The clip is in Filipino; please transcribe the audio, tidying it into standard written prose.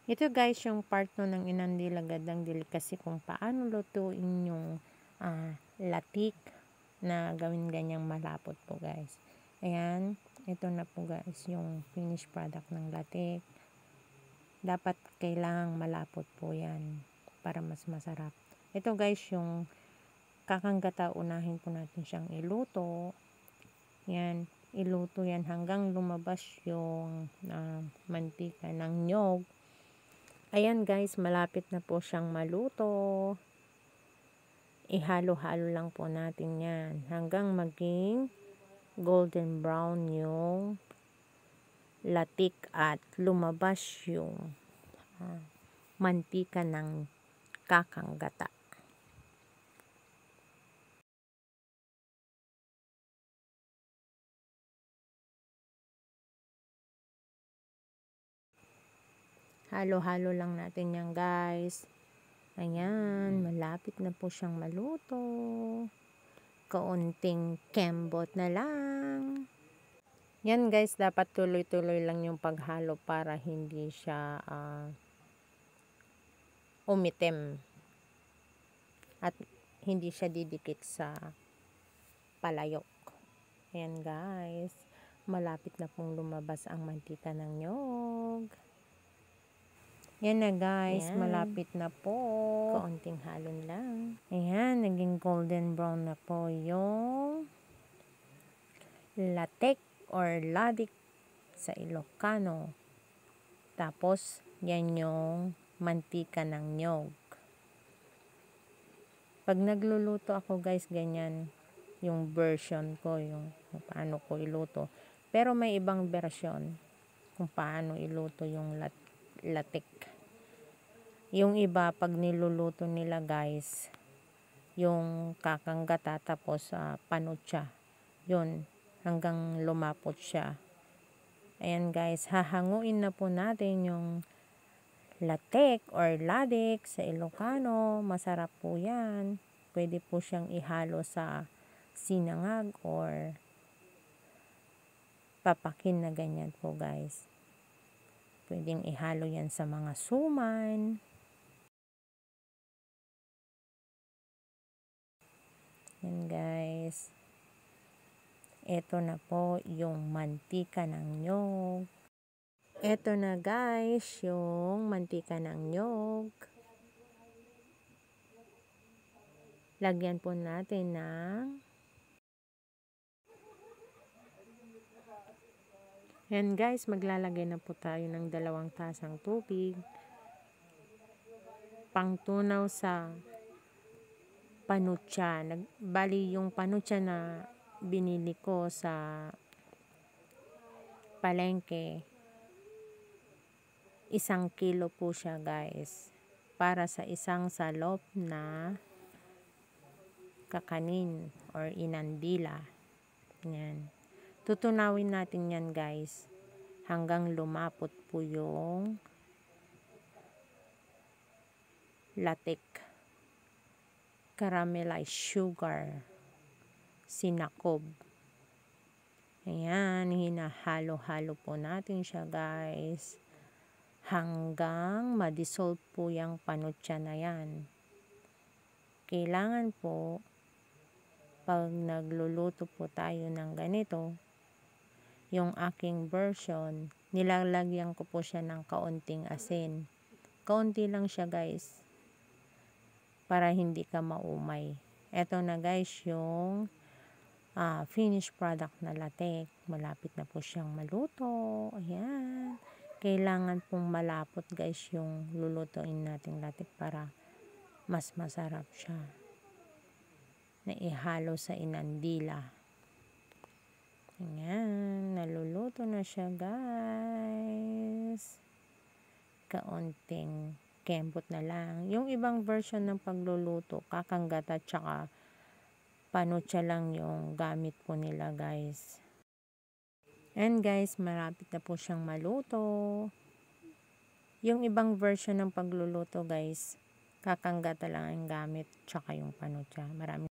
Ito guys, yung part no ng inandila gadang delicacy kung paano lutuin yung latik na gawin ganyang malapot po guys. Ayan, ito na po guys yung finished product ng latik. Dapat kailangang malapot po yan para mas masarap. Ito guys yung kakanggata, unahin po natin siyang iluto. Yan, iluto yan hanggang lumabas yung mantika ng nyog. Ayan guys, malapit na po siyang maluto. Ihalo-halo lang po natin yan hanggang maging golden brown yung latik at lumabas yung mantika ng kakanggata. Halo-halo lang natin yan guys. Ayan, malapit na po siyang maluto. Kaunting kembot na lang. Yan guys, dapat tuloy-tuloy lang yung paghalo para hindi siya umitim. At hindi siya didikit sa palayok. Ayan guys, malapit na pong lumabas ang mantika ng nyog. Yan na guys, ayan. Malapit na po. Kaunting halon lang. Ayan, naging golden brown na po yung latik or ladik sa Ilocano. Tapos, yan yung mantika ng nyog. Pag nagluluto ako guys, ganyan yung version ko, yung paano ko iluto. Pero may ibang version kung paano iluto yung latik. Yung iba, pag niluluto nila guys, yung kakanggata tapos panutsa. Yun, hanggang lumapot siya. Ayan guys, hahanguin na po natin yung latik or ladik sa Ilocano. Masarap po yan. Pwede po siyang ihalo sa sinangag or papakin na ganyan po guys. Pwedeng ihalo yan sa mga suman. Yan guys. Ito na po yung mantika ng nyog. Ito na guys, yung mantika ng nyog. Lagyan po natin ng yan guys, maglalagay na po tayo ng 2 tasang tubig. Pangtunaw sa panutsa. Bali yung panutsa na binili ko sa palengke, 1 kilo po siya guys. Para sa isang salop na kakanin or inandila. Yan. Tutunawin natin yan guys hanggang lumapot po yung latik. Caramelized sugar. Sinakob. Ayan, hinahalo-halo po natin siya guys. Hanggang ma-dissolve po yung panutsa na yan. Kailangan po, pag nagluluto po tayo ng ganito, yung aking version, nilalagyan ko po siya ng kaunting asin. Kaunti lang siya guys. Para hindi ka maumay. Eto na guys yung finished product na latik. Malapit na po siyang maluto. Ayan. Kailangan pong malapot guys yung lulutuin nating latik para mas masarap siya. Na ihalo sa inandila. Ayan. Naluluto na siya guys. Kaunting kembot na lang. Yung ibang version ng pagluluto, kakanggata tsaka panutsa lang yung gamit po nila guys. And guys, malapit na po siyang maluto. Yung ibang version ng pagluluto guys, kakanggata lang ang gamit tsaka yung panutsa. Maraming